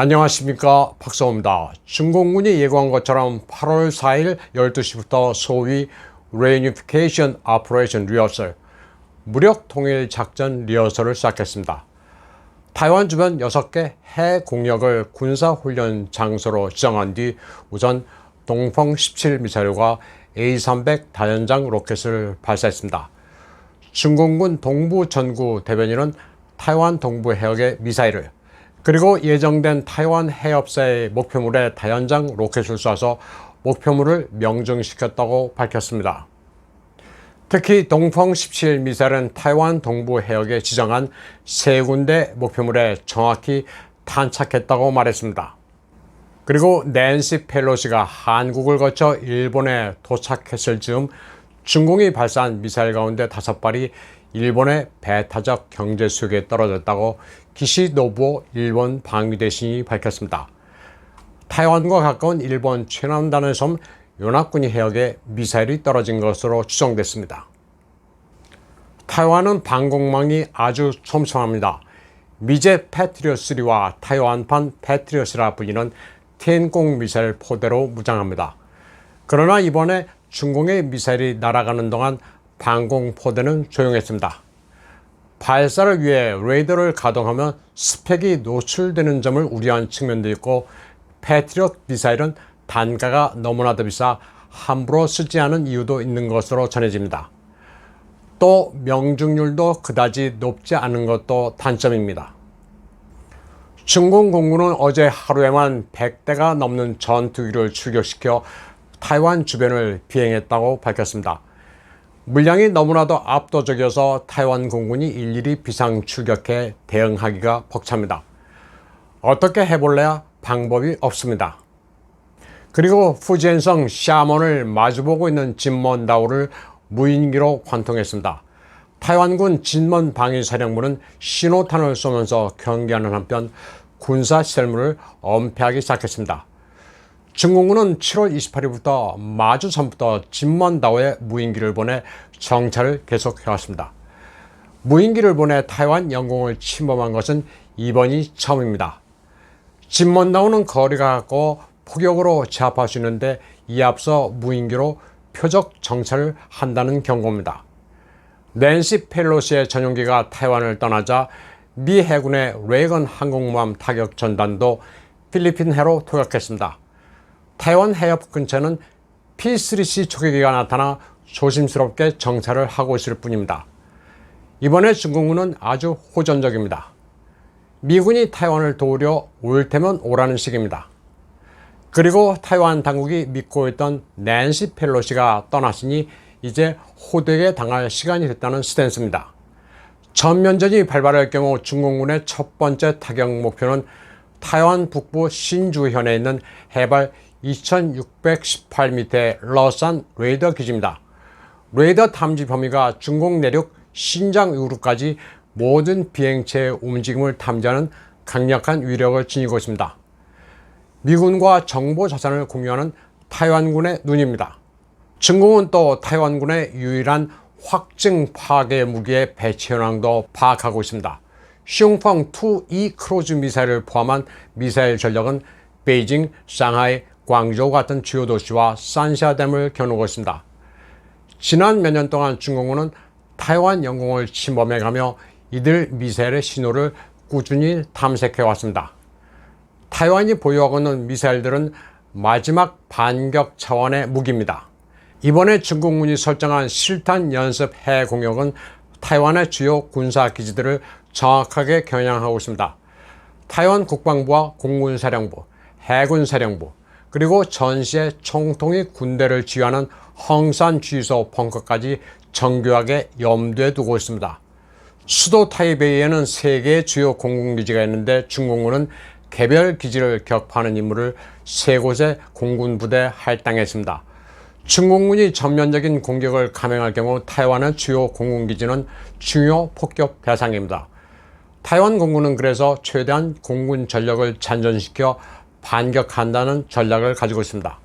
안녕하십니까, 박사호입니다. 중공군이 예고한 것처럼 8월 4일 12시부터 소위 Reunification Operation Rehearsal, 무력 통일 작전 리허설을 시작했습니다. 타이완 주변 6개 해 공역을 군사훈련 장소로 지정한 뒤 우선 동펑 17 미사일과 A300 다연장 로켓을 발사했습니다. 중공군 동부 전구 대변인은 타이완 동부 해역의 미사일을, 그리고 예정된 타이완 해협사의 목표물에 다연장 로켓을 쏴서 목표물을 명중시켰다고 밝혔습니다. 특히 동펑 17 미사일은 타이완 동부 해역에 지정한 3군데 목표물에 정확히 탄착했다고 말했습니다. 그리고 낸시 펠로시가 한국을 거쳐 일본에 도착했을 즈음 중공이 발사한 미사일 가운데 5발이 일본의 배타적 경제수역에 떨어졌다고 기시노부오 일본 방위대신이 밝혔습니다. 타이완과 가까운 일본 최남단의 섬 요나쿠니 해역에 미사일이 떨어진 것으로 추정됐습니다. 타이완은 방공망이 아주 촘촘합니다. 미제 패트리엇3와 타이완판 패트리엇이라 불리는 텐공 미사일 포대로 무장합니다. 그러나 이번에 중공의 미사일이 날아가는 동안 방공포대는 조용했습니다. 발사를 위해 레이더를 가동하면 스펙이 노출되는 점을 우려한 측면도 있고, 패트리엇 미사일은 단가가 너무나도 비싸 함부로 쓰지 않은 이유도 있는 것으로 전해집니다. 또 명중률도 그다지 높지 않은 것도 단점입니다. 중공 공군은 어제 하루에만 100대가 넘는 전투기를 출격시켜 타이완 주변을 비행했다고 밝혔습니다. 물량이 너무나도 압도적이어서 타이완 공군이 일일이 비상 출격해 대응하기가 벅찹니다. 어떻게 해볼래야 방법이 없습니다. 그리고 푸젠성 샤먼을 마주보고 있는 진먼다오를 무인기로 관통했습니다. 타이완군 진먼 방위사령부는 신호탄을 쏘면서 경계하는 한편 군사시설물을 엄폐하기 시작했습니다. 중공군은 7월 28일부터 마주섬부터 진먼다오에 무인기를 보내 정찰을 계속해왔습니다. 무인기를 보내 타이완 영공을 침범한 것은 이번이 처음입니다. 진먼다오는 거리가 가까워 포격으로 제압할 수 있는데 이에 앞서 무인기로 표적 정찰을 한다는 경고입니다. 낸시 펠로시의 전용기가 타이완을 떠나자 미 해군의 레이건 항공모함 타격 전단도 필리핀 해로 토격했습니다. 타이완 해협 근처는 P-3C 초계기가 나타나 조심스럽게 정찰을 하고 있을 뿐입니다. 이번에 중공군은 아주 호전적입니다. 미군이 타이완을 도우려 올 테면 오라는 식입니다. 그리고 타이완 당국이 믿고 있던 낸시 펠로시가 떠났으니 이제 호되게 당할 시간이 됐다는 스탠스입니다. 전면전이 발발할 경우 중공군의 첫 번째 타격 목표는 타이완 북부 신주현에 있는 해발 2618m의 러산 레이더 기지입니다. 레이더 탐지 범위가 중공 내륙 신장 유루까지 모든 비행체의 움직임을 탐지하는 강력한 위력을 지니고 있습니다. 미군과 정보 자산을 공유하는 타이완군의 눈입니다. 중공은 또 타이완군의 유일한 확증 파괴 무기의 배치 현황도 파악하고 있습니다. 슝펑 2E 크루즈 미사일을 포함한 미사일 전력은 베이징, 상하이, 광저우 같은 주요 도시와 산샤댐을 겨누고 있습니다. 지난 몇 년 동안 중공군은 타이완 영공을 침범해가며 이들 미사일의 신호를 꾸준히 탐색해 왔습니다. 타이완이 보유하고 있는 미사일들은 마지막 반격 차원의 무기입니다. 이번에 중공군이 설정한 실탄 연습 해 공역은 타이완의 주요 군사 기지들을 정확하게 겨냥하고 있습니다. 타이완 국방부와 공군사령부, 해군사령부, 그리고 전시의 총통이 군대를 지휘하는 헝산 주유소 벙커까지 정교하게 염두에 두고 있습니다. 수도 타이베이에는 3개의 주요 공군기지가 있는데 중공군은 개별 기지를 격파하는 임무를 3곳의 공군부대에 할당했습니다. 중공군이 전면적인 공격을 감행할 경우 타이완의 주요 공군기지는 중요 폭격 대상입니다. 타이완 공군은 그래서 최대한 공군 전력을 잔존시켜 반격한다는 전략을 가지고 있습니다.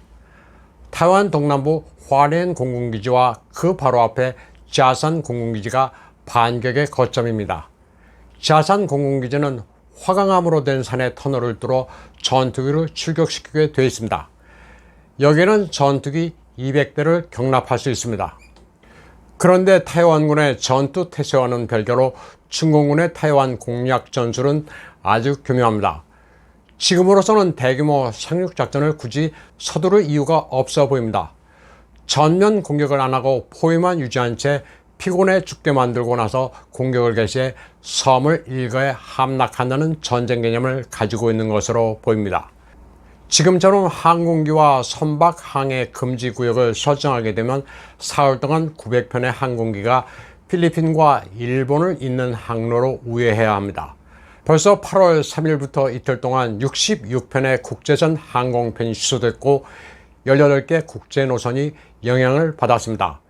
타이완 동남부 화롄 공군기지와 그 바로 앞에 자산 공군기지가 반격의 거점입니다. 자산 공군기지는 화강암으로 된 산의 터널을 뚫어 전투기를 출격시키게 되어 있습니다. 여기에는 전투기 200대를 경납할 수 있습니다. 그런데 타이완군의 전투 태세와는 별개로 중공군의 타이완 공략 전술은 아주 교묘합니다. 지금으로서는 대규모 상륙작전을 굳이 서두를 이유가 없어 보입니다. 전면 공격을 안 하고 포위만 유지한 채 피곤해 죽게 만들고 나서 공격을 개시해 섬을 일거에 함락한다는 전쟁 개념을 가지고 있는 것으로 보입니다. 지금처럼 항공기와 선박 항해 금지 구역을 설정하게 되면 사흘 동안 900편의 항공기가 필리핀과 일본을 잇는 항로로 우회해야 합니다. 벌써 8월 3일부터 이틀 동안 66편의 국제선 항공편이 취소됐고 18개 국제 노선이 영향을 받았습니다.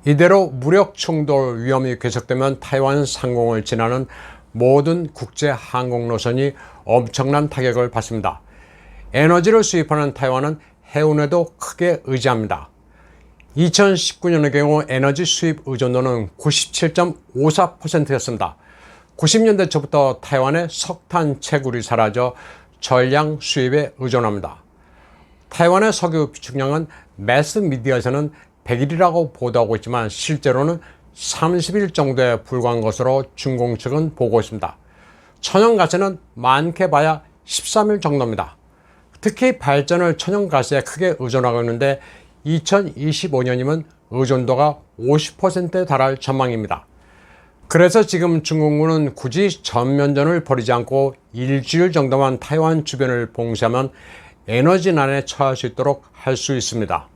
이대로 무력 충돌 위험이 계속되면 타이완 상공을 지나는 모든 국제 항공 노선이 엄청난 타격을 받습니다. 에너지를 수입하는 타이완은 해운에도 크게 의지합니다. 2019년의 경우 에너지 수입 의존도는 97.54%였습니다. 90년대 초부터 타이완의 석탄 채굴이 사라져 전량 수입에 의존합니다. 타이완의 석유 비축량은 매스미디어에서는 100일이라고 보도하고 있지만 실제로는 30일 정도에 불과한 것으로 중공 측은 보고 있습니다. 천연가스는 많게 봐야 13일 정도입니다. 특히 발전을 천연가스에 크게 의존하고 있는데 2025년이면 의존도가 50%에 달할 전망입니다. 그래서 지금 중공군은 굳이 전면전을 벌이지 않고 일주일 정도만 타이완 주변을 봉쇄하면 에너지난에 처할 수 있도록 할 수 있습니다.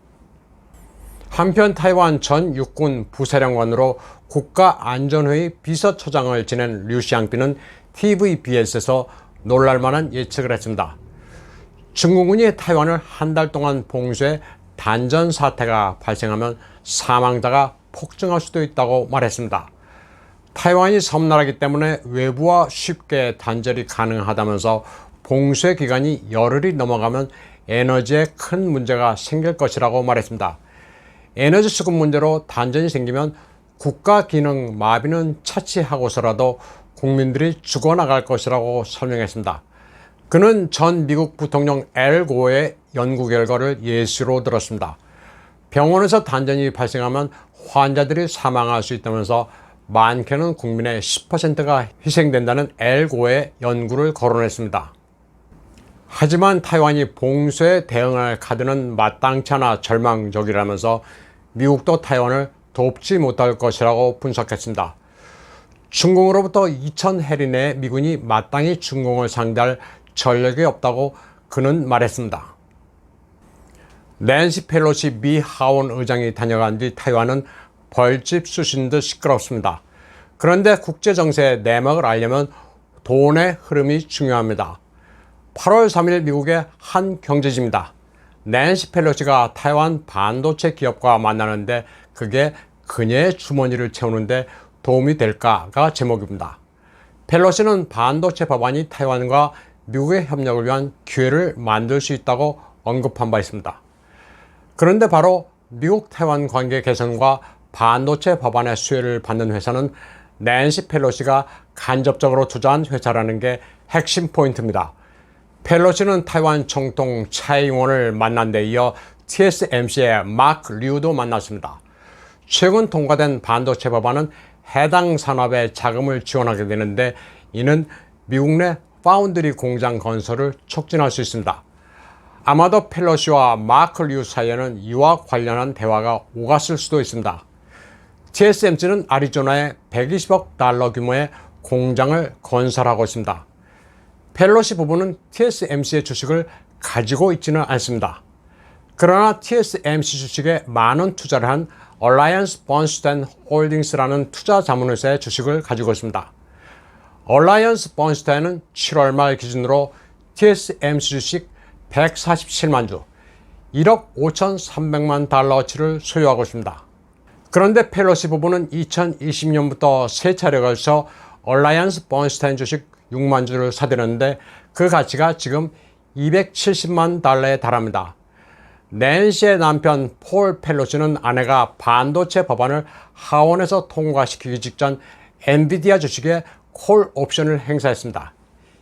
한편 타이완 전 육군 부사령관으로 국가안전회의 비서처장을 지낸 류시앙비는 TVBS에서 놀랄만한 예측을 했습니다. 중공군이 타이완을 한 달 동안 봉쇄해 단전 사태가 발생하면 사망자가 폭증할 수도 있다고 말했습니다. 타이완이 섬나라이기 때문에 외부와 쉽게 단절이 가능하다면서 봉쇄 기간이 열흘이 넘어가면 에너지에 큰 문제가 생길 것이라고 말했습니다. 에너지 수급 문제로 단전이 생기면 국가 기능 마비는 차치하고서라도 국민들이 죽어나갈 것이라고 설명했습니다. 그는 전 미국 부통령 앨 고어의 연구 결과를 예시로 들었습니다. 병원에서 단전이 발생하면 환자들이 사망할 수 있다면서 많게는 국민의 10%가 희생된다는 앨 고어의 연구를 거론했습니다. 하지만 타이완이 봉쇄에 대응할 카드는 마땅치 않아 절망적이라면서 미국도 타이완을 돕지 못할 것이라고 분석했습니다. 중공으로부터 2,000해리 내 미군이 마땅히 중공을 상대할 전력이 없다고 그는 말했습니다. 낸시 펠로시 미 하원 의장이 다녀간 뒤 타이완은 벌집 쑤신 듯 시끄럽습니다. 그런데 국제정세의 내막을 알려면 돈의 흐름이 중요합니다. 8월 3일 미국의 한 경제지입니다. 낸시 펠로시가 타이완 반도체 기업과 만나는데 그게 그녀의 주머니를 채우는데 도움이 될까가 제목입니다. 펠로시는 반도체 법안이 타이완과 미국의 협력을 위한 기회를 만들 수 있다고 언급한 바 있습니다. 그런데 바로 미국 타이완 관계 개선과 반도체 법안의 수혜를 받는 회사는 낸시 펠로시가 간접적으로 투자한 회사라는 게 핵심 포인트입니다. 펠로시는 타이완 총통 차이잉원을 만난 데 이어 TSMC의 마크 류도 만났습니다. 최근 통과된 반도체 법안은 해당 산업에 자금을 지원하게 되는데 이는 미국 내 파운드리 공장 건설을 촉진할 수 있습니다. 아마도 펠로시와 마크 류 사이에는 이와 관련한 대화가 오갔을 수도 있습니다. TSMC는 애리조나에 120억 달러 규모의 공장을 건설하고 있습니다. 펠로시 부부는 TSMC의 주식을 가지고 있지는 않습니다. 그러나 TSMC 주식에 많은 투자를 한 얼라이언스 번스타인 홀딩스라는 투자 자문회사의 주식을 가지고 있습니다. 얼라이언스 번스타인은 7월 말 기준으로 TSMC 주식 147만 주, 1억 5,300만 달러어치를 소유하고 있습니다. 그런데 펠로시 부부는 2020년부터 세 차례에 걸쳐 얼라이언스 번스타인 주식 6만 주를 사들였는데 그 가치가 지금 270만 달러에 달합니다. 낸시의 남편 폴 펠로시는 아내가 반도체 법안을 하원에서 통과시키기 직전 엔비디아 주식에 콜 옵션을 행사했습니다.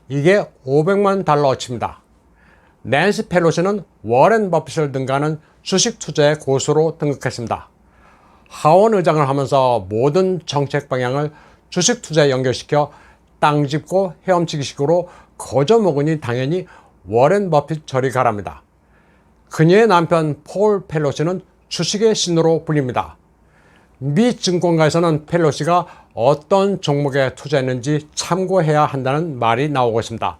이게 $500만 낸시 펠로시는 워렌 버핏을 능가하는 주식 투자의 고수로 등극했습니다. 하원 의장을 하면서 모든 정책 방향을 주식 투자에 연결시켜 땅 짚고 헤엄치기식으로 거저먹으니 당연히 워렌 버핏 저리 가랍니다. 그녀의 남편 폴 펠로시는 주식의 신으로 불립니다. 미 증권가에서는 펠로시가 어떤 종목에 투자했는지 참고해야 한다는 말이 나오고 있습니다.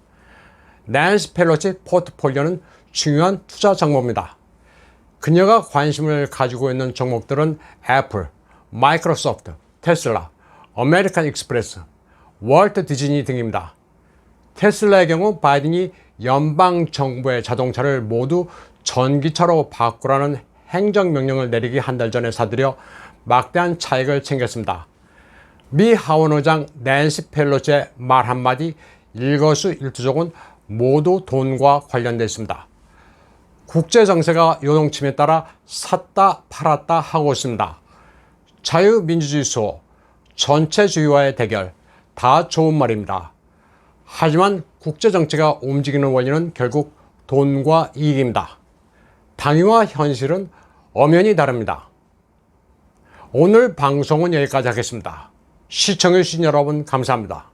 낸시 펠로시 포트폴리오는 중요한 투자 정보입니다. 그녀가 관심을 가지고 있는 종목들은 애플, 마이크로소프트, 테슬라, 아메리칸 익스프레스, 월트 디즈니 등입니다. 테슬라의 경우 바이든이 연방정부의 자동차를 모두 전기차로 바꾸라는 행정명령을 내리기 한 달 전에 사들여 막대한 차익을 챙겼습니다. 미 하원의장 낸시 펠로시의 말 한마디 일거수일투족은 모두 돈과 관련되어 있습니다. 국제정세가 요동침에 따라 샀다 팔았다 하고 있습니다. 자유민주주의 수호, 전체주의와의 대결, 다 좋은 말입니다. 하지만 국제정치가 움직이는 원리는 결국 돈과 이익입니다. 당위와 현실은 엄연히 다릅니다. 오늘 방송은 여기까지 하겠습니다. 시청해주신 여러분 감사합니다.